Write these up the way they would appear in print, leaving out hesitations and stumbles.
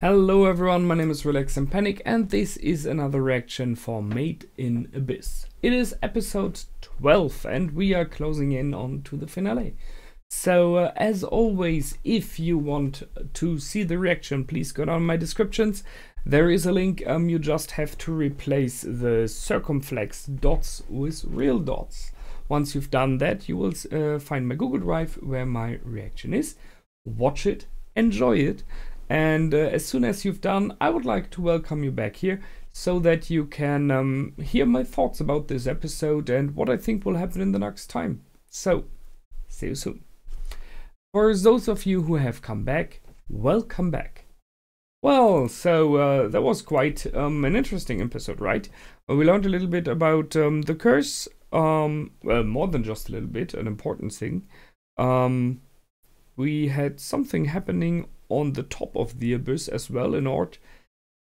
Hello everyone, my name is Relax and Panic and this is another reaction for Made in Abyss. It is episode 12 and we are closing in on to the finale. So as always, if you want to see the reaction, please go down my descriptions. There is a link. You just have to replace the circumflex dots with real dots. Once you've done that, you will find my Google Drive where my reaction is. Watch it, enjoy it. And as soon as you've done, I would like to welcome you back here so that you can hear my thoughts about this episode and what I think will happen in the next time. So, see you soon. For those of you who have come back, welcome back. Well, so that was quite an interesting episode, right? We learned a little bit about the curse, well, more than just a little bit, an important thing. We had something happening on the top of the abyss as well in Ort,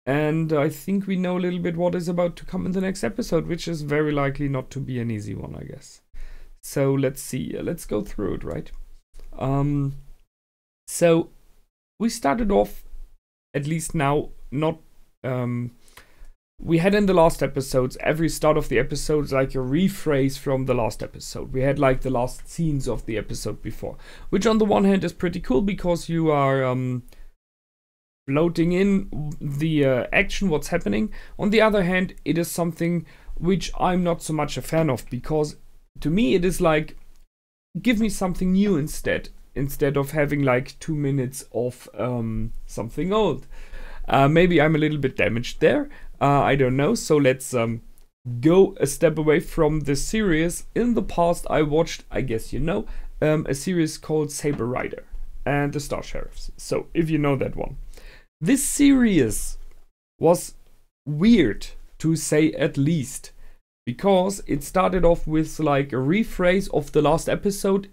and I think we know a little bit what is about to come in the next episode, which is very likely not to be an easy one, I guess. So let's see, let's go through it, right? So we started off, at least now, not we had in the last episodes, every start of the episodes like a rephrase from the last episode. We had like the last scenes of the episode before, which on the one hand is pretty cool because you are floating in the action, what's happening. On the other hand, it is something which I'm not so much a fan of, because to me it is like, give me something new instead of having like 2 minutes of something old. Maybe I'm a little bit damaged there. I don't know, so let's go a step away from the series. In the past I watched, I guess you know, a series called Saber Rider and the Star Sheriffs. So if you know that one. This series was weird, to say at least, because it started off with like a rephrase of the last episode,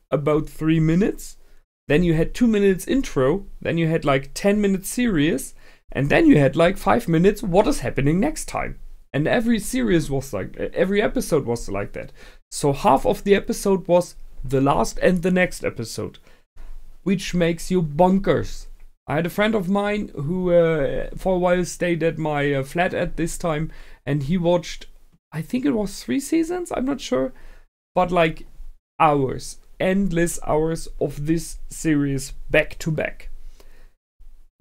about 3 minutes. Then you had 2 minutes intro, then you had like 10-minute series, and then you had like 5 minutes, what is happening next time? And every series was like, every episode was like that. So half of the episode was the last and the next episode, which makes you bonkers. I had a friend of mine who for a while stayed at my flat at this time, and he watched, I think it was 3 seasons, I'm not sure, but like hours, endless hours of this series back to back.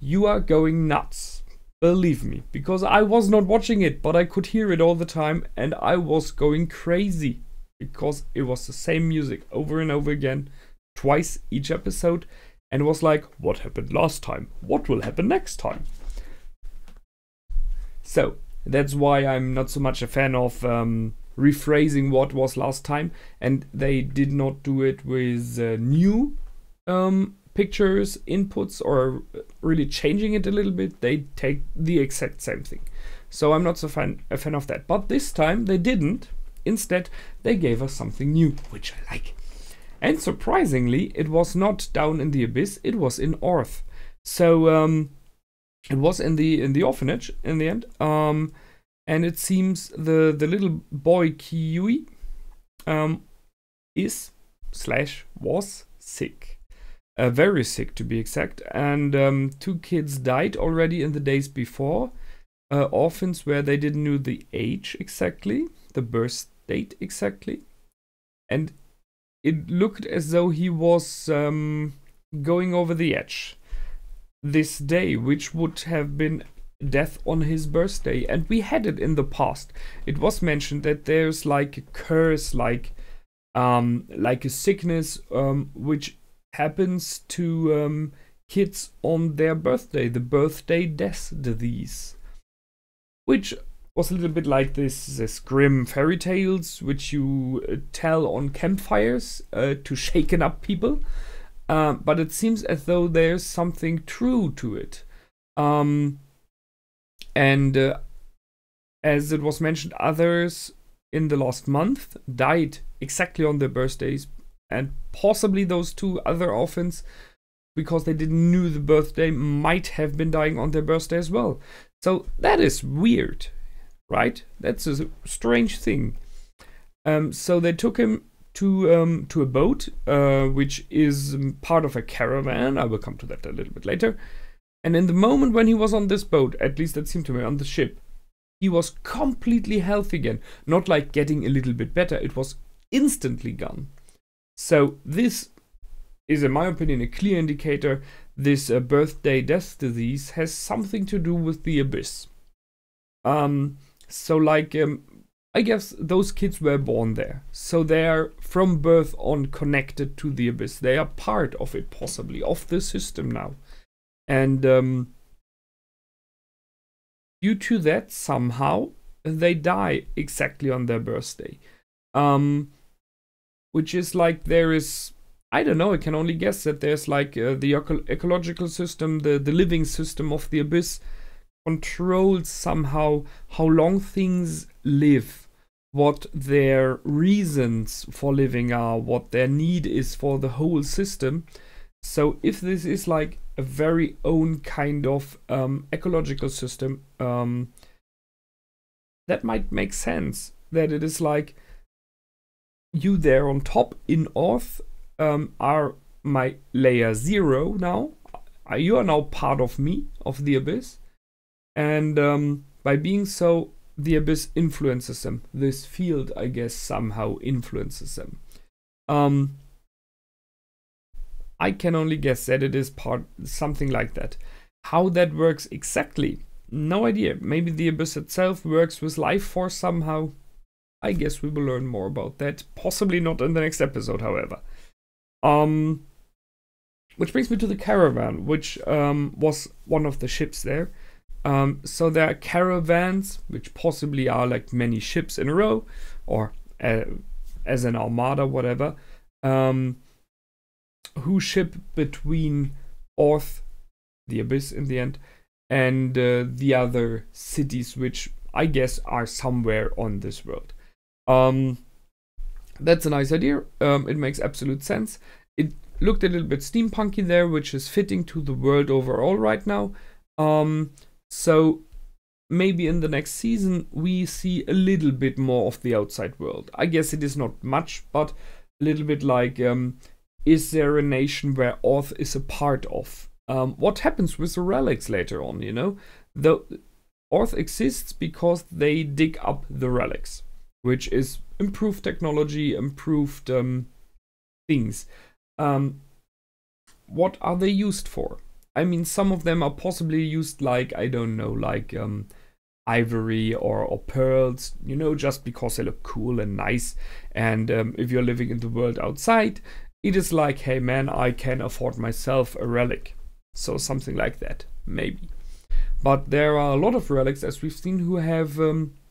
You are going nuts, believe me, because I was not watching it, but I could hear it all the time and I was going crazy because it was the same music over and over again, twice each episode, and it was like, what happened last time? What will happen next time? So that's why I'm not so much a fan of rephrasing what was last time, and they did not do it with new pictures, inputs, or really changing it a little bit. They take the exact same thing. So I'm not so a fan of that. But this time they didn't. Instead, they gave us something new, which I like. And surprisingly, it was not down in the abyss, it was in Orth. So it was in the orphanage in the end. And it seems the little boy Kiwi was sick. Very sick, to be exact, and 2 kids died already in the days before. Orphans where they didn't know the age exactly, the birth date exactly, and it looked as though he was going over the edge this day, which would have been death on his birthday. And we had it in the past. It was mentioned that there's like a curse, like a sickness, which happens to kids on their birthday, the birthday death disease, which was a little bit like this grim fairy tales which you tell on campfires to shaken up people, but it seems as though there's something true to it, and as it was mentioned, others in the last month died exactly on their birthdays, and possibly those 2 other orphans, because they didn't know the birthday, might have been dying on their birthday as well. So that is weird, right? That's a strange thing. So they took him to a boat, which is part of a caravan. I will come to that a little bit later. And in the moment when he was on this boat, at least that seemed to me, on the ship, he was completely healthy again. Not like getting a little bit better, it was instantly gone. So this is, in my opinion, a clear indicator this birthday death disease has something to do with the abyss. So like, I guess those kids were born there. So they are from birth on connected to the abyss. They are part of it, possibly, of the system now. And due to that, somehow, they die exactly on their birthday. Which is like, there is, I don't know, I can only guess that there's like the ecological system, the living system of the abyss controls somehow how long things live, what their reasons for living are, what their need is for the whole system. So if this is like a very own kind of ecological system, that might make sense, that it is like you there on top in Earth are my layer 0 now. You are now part of me, of the abyss. And by being so, the abyss influences them. This field, I guess, somehow influences them. I can only guess that it is something like that. How that works exactly, no idea. Maybe the abyss itself works with life force somehow. I guess we will learn more about that. Possibly not in the next episode, however. Which brings me to the caravan, which was one of the ships there. So there are caravans, which possibly are like many ships in a row, or as an armada, whatever, who ship between Earth, the abyss in the end, and the other cities, which I guess are somewhere on this world. That's a nice idea. It makes absolute sense. It looked a little bit steampunky there, which is fitting to the world overall right now. So maybe in the next season we see a little bit more of the outside world. I guess it is not much, but a little bit like, is there a nation where Earth is a part of? What happens with the relics later on, you know? The Earth exists because they dig up the relics, which is improved technology, improved things. What are they used for? I mean, some of them are possibly used like, I don't know, like ivory or pearls, you know, just because they look cool and nice. And if you're living in the world outside, it is like, hey man, I can afford myself a relic. So something like that, maybe. But there are a lot of relics, as we've seen, who have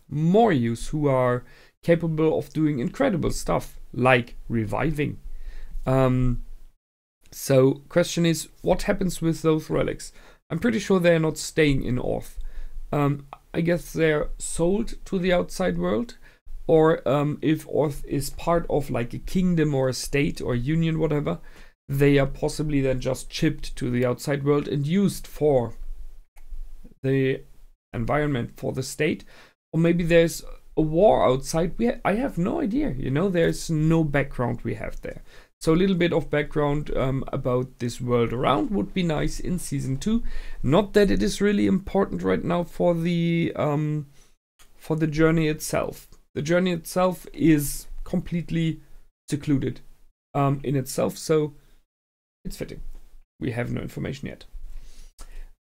more use, who are capable of doing incredible stuff, like reviving. So question is, what happens with those relics? I'm pretty sure they're not staying in Earth. I guess they're sold to the outside world, or if Earth is part of like a kingdom or a state or a union, whatever, they are possibly then just shipped to the outside world and used for the environment, for the state. Or maybe there's a war outside. I have no idea, you know, there's no background we have there. So a little bit of background about this world around would be nice in season 2. Not that it is really important right now for the journey itself. The journey itself is completely secluded in itself, so it's fitting. We have no information yet.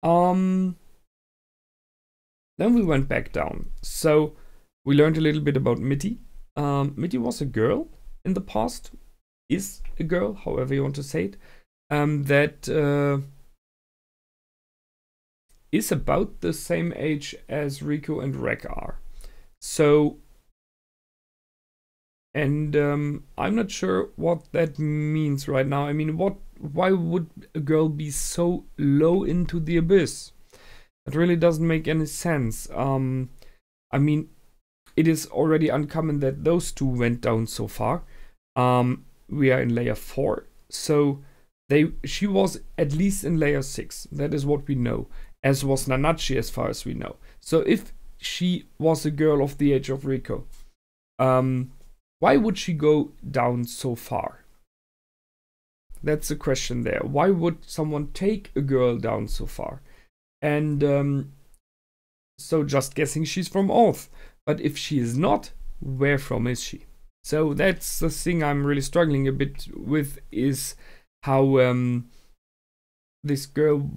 Then we went back down. So we learned a little bit about Mitty. Mitty was a girl in the past. Is a girl, however you want to say it, that is about the same age as Riko and Rek are. So, and I'm not sure what that means right now. I mean, why would a girl be so low into the abyss? That really doesn't make any sense. I mean, it is already uncommon that those two went down so far. We are in layer 4, so she was at least in layer 6. That is what we know, as was Nanachi as far as we know. So if she was a girl of the age of Riko, why would she go down so far? That's the question there. Why would someone take a girl down so far? And so just guessing she's from Earth. But if she is not, where from is she? So that's the thing I'm really struggling a bit with, is how this girl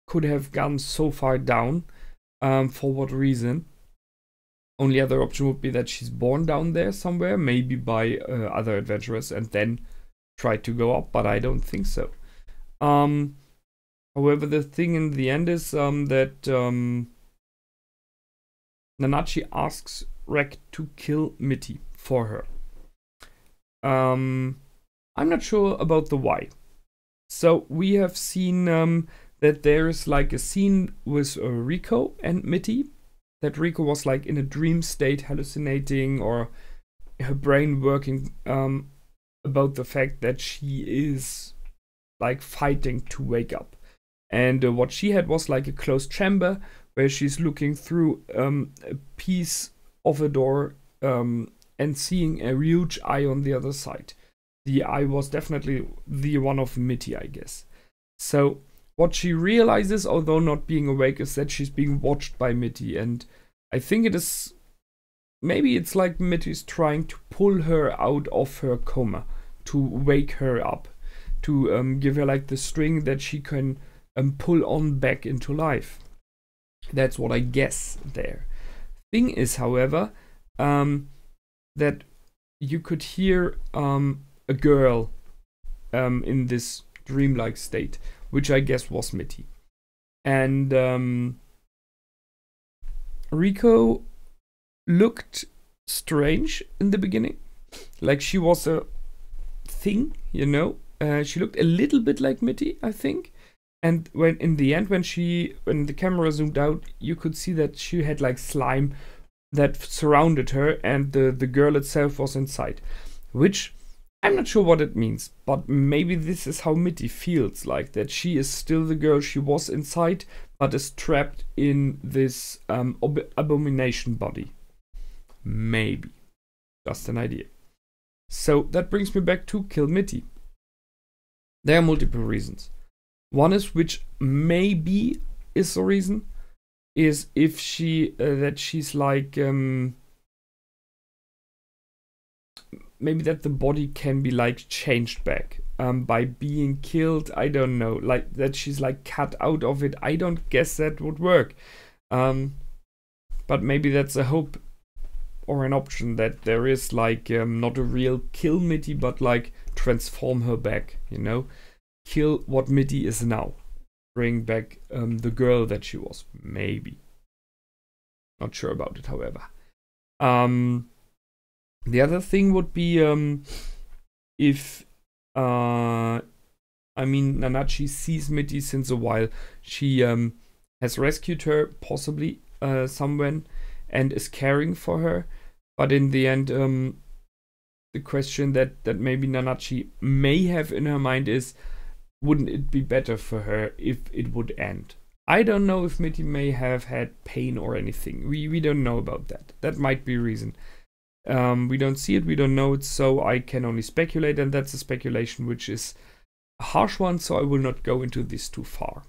could have gone so far down. For what reason? Only other option would be that she's born down there somewhere, maybe by other adventurers, and then try to go up, but I don't think so. However, the thing in the end is that Nanachi asks Rek to kill Mitty for her. I'm not sure about the why. So we have seen that there is like a scene with Riko and Mitty, that Riko was like in a dream state, hallucinating, or her brain working about the fact that she is like fighting to wake up. And what she had was like a closed chamber where she's looking through a piece of a door and seeing a huge eye on the other side. The eye was definitely the one of Mitty, I guess. So what she realizes, although not being awake, is that she's being watched by Mitty. And I think it is, maybe it's like Mitty's trying to pull her out of her coma, to wake her up, to give her like the string that she can pull on back into life. That's what I guess there. Thing is, however, that you could hear a girl in this dreamlike state, which I guess was Mitty. And Riko looked strange in the beginning, like she was a thing, you know. She looked a little bit like Mitty, I think. And when in the end, when the camera zoomed out, you could see that she had like slime that surrounded her, and the girl itself was inside, which I'm not sure what it means, but maybe this is how Mitty feels, like that she is still the girl she was inside, but is trapped in this abomination body. Maybe. Just an idea. So that brings me back to kill Mitty. There are multiple reasons. One is, which maybe is the reason, is if that she's like maybe that the body can be like changed back by being killed. I don't know, like that she's like cut out of it. I don't guess that would work, but maybe that's a hope or an option, that there is like not a real kill Mitty, but like transform her back, you know, kill what Mitty is now, bring back the girl that she was. Maybe, not sure about it, however. The other thing would be if I mean, Nanachi sees Mitty since a while. She has rescued her, possibly someone, and is caring for her. But in the end, the question that maybe Nanachi may have in her mind is, wouldn't it be better for her if it would end? I don't know if Mitty may have had pain or anything. We don't know about that. That might be a reason. We don't see it, we don't know it, so I can only speculate, and that's a speculation which is a harsh one, so I will not go into this too far.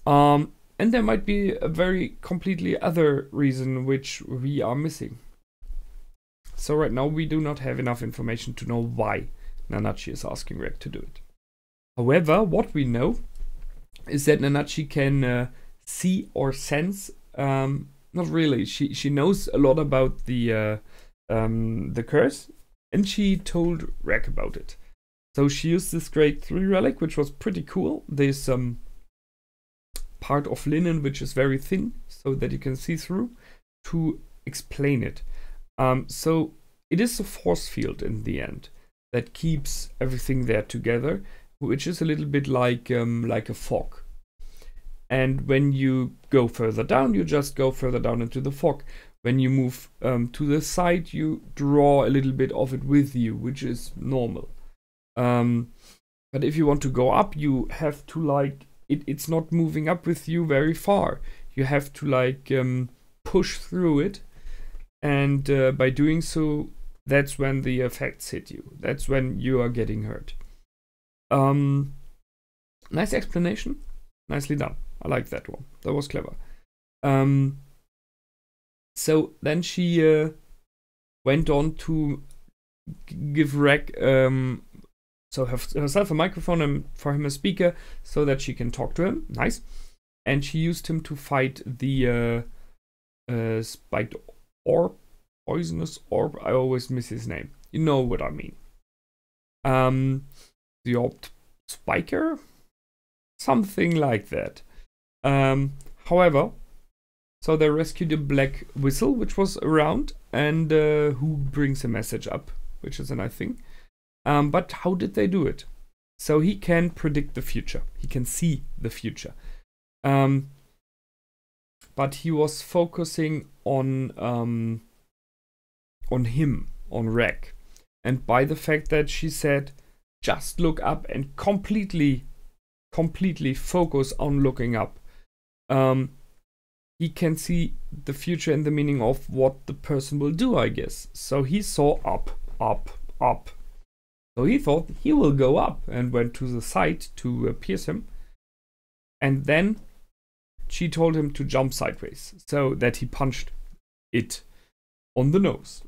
And there might be a very completely other reason which we are missing. So right now we do not have enough information to know why Nanachi is asking Rek to do it. However, what we know is that Nanachi can see or sense, not really, she knows a lot about the curse, and she told Rek about it. So she used this grade 3 relic, which was pretty cool. There's part of linen which is very thin, so that you can see through, to explain it. So it is a force field in the end that keeps everything there together, which is a little bit like a fog. And when you go further down, you just go further down into the fog. When you move to the side, you draw a little bit of it with you, which is normal. But if you want to go up, you have to like, it's not moving up with you very far. You have to like push through it. And by doing so, that's when the effects hit you. That's when you are getting hurt. Nice explanation. Nicely done. I like that one. That was clever. So then she went on to give Rek herself a microphone and for him a speaker so that she can talk to him. Nice. And she used him to fight the spiked orb, poisonous orb. I always miss his name. You know what I mean. The orb spiker? Something like that. However, so they rescued a black whistle which was around and who brings a message up, which is a nice thing. But how did they do it? So he can predict the future. He can see the future. But he was focusing on him, on Rek. And by the fact that she said, just look up and completely focus on looking up. He can see the future in the meaning of what the person will do, I guess. So he saw up. So he thought he will go up and went to the side to pierce him. And then she told him to jump sideways so that he punched it on the nose.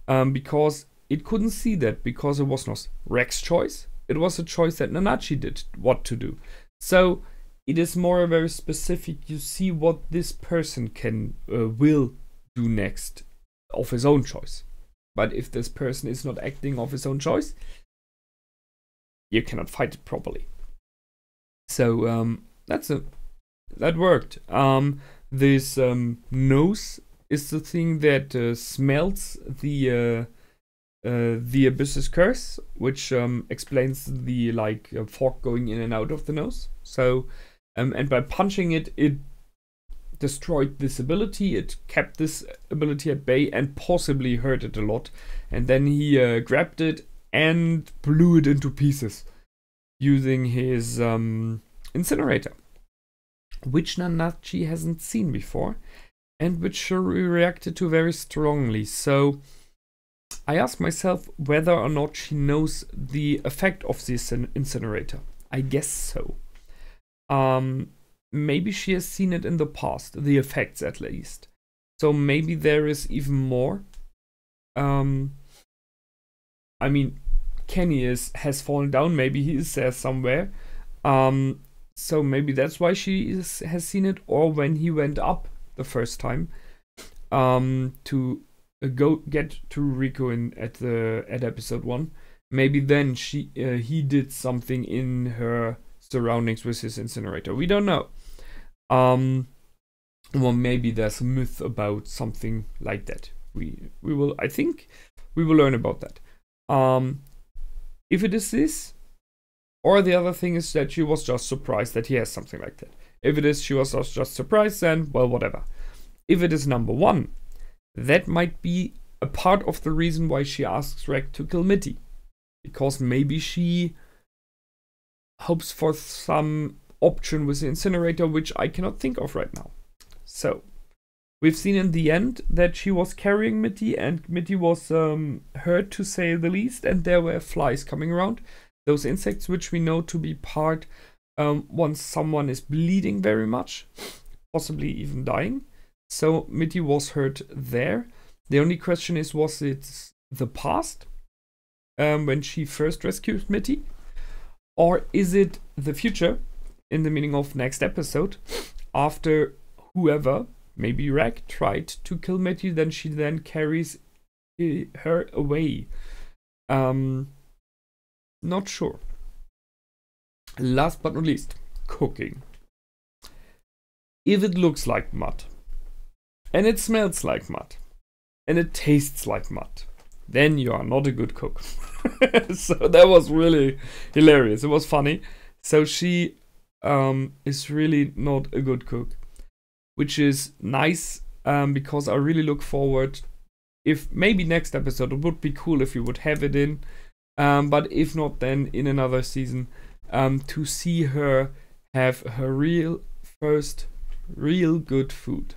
Because it couldn't see that, because it was not Rek's choice. It was a choice that Nanachi did what to do. So it is more very specific. You see what this person can will do next of his own choice. But if this person is not acting of his own choice, you cannot fight it properly. So that worked. This nose is the thing that smells the Abyss's curse, which explains the fork going in and out of the nose. So and by punching it, it destroyed this ability. It kept this ability at bay and possibly hurt it a lot. And then he grabbed it and blew it into pieces using his incinerator, which Nanachi hasn't seen before and which she reacted to very strongly. So I ask myself whether or not she knows the effect of this incinerator. I guess so. Maybe she has seen it in the past, the effects at least. So maybe there is even more. I mean, Kenny has fallen down. Maybe he is there somewhere. So maybe that's why she has seen it. Or when he went up the first time to go get to Riko at episode 1. Maybe then he did something in her surroundings with his incinerator. We don't know. Well, maybe there's a myth about something like that. We will. I think we will learn about that. If it is this, or the other thing is that she was just surprised that he has something like that. If it is she was just surprised, then well, whatever. If it is number 1, that might be a part of the reason why she asks Rek to kill Mitty, because maybe she hopes for some option with the incinerator, which I cannot think of right now. So we've seen in the end that she was carrying Mitty, and Mitty was hurt to say the least, and there were flies coming around. Those insects which we know to be part once someone is bleeding very much, possibly even dying. So Mitty was hurt there. The only question is, was it the past when she first rescued Mitty? Or is it the future, in the meaning of next episode, after whoever, maybe Rek, tried to kill Mitty, then she then carries her away? Not sure. Last but not least, cooking. If it looks like mud, and it smells like mud, and it tastes like mud, then you are not a good cook. So that was really hilarious. It was funny. So she is really not a good cook, which is nice because I really look forward. If maybe next episode, it would be cool if we would have it in, but if not, then in another season, to see her have her first real good food.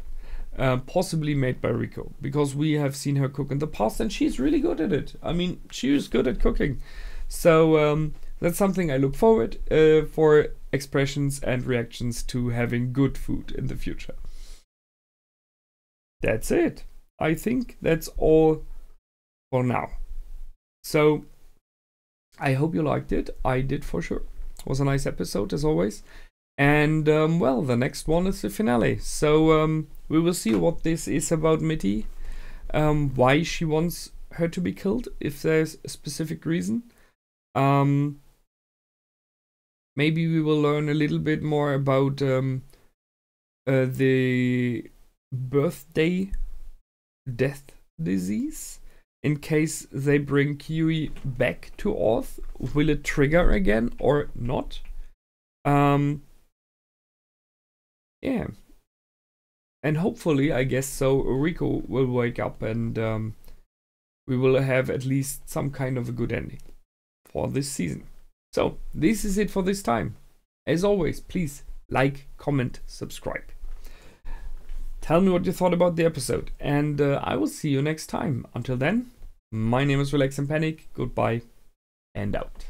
Possibly made by Riko, because we have seen her cook in the past and she's really good at it. I mean, she is good at cooking. So that's something I look forward for expressions and reactions to having good food in the future. That's it. I think that's all for now. So I hope you liked it. I did for sure. It was a nice episode as always. And well, the next one is the finale. So we will see what this is about Mitty. Why she wants her to be killed, if there's a specific reason. Maybe we will learn a little bit more about the birthday death disease. In case they bring Kiwi back to Earth, will it trigger again or not? Yeah. And hopefully, I guess so, Riko will wake up and we will have at least some kind of a good ending for this season. So, this is it for this time. As always, please like, comment, subscribe. Tell me what you thought about the episode, and I will see you next time. Until then, my name is Relax and Panic. Goodbye and out.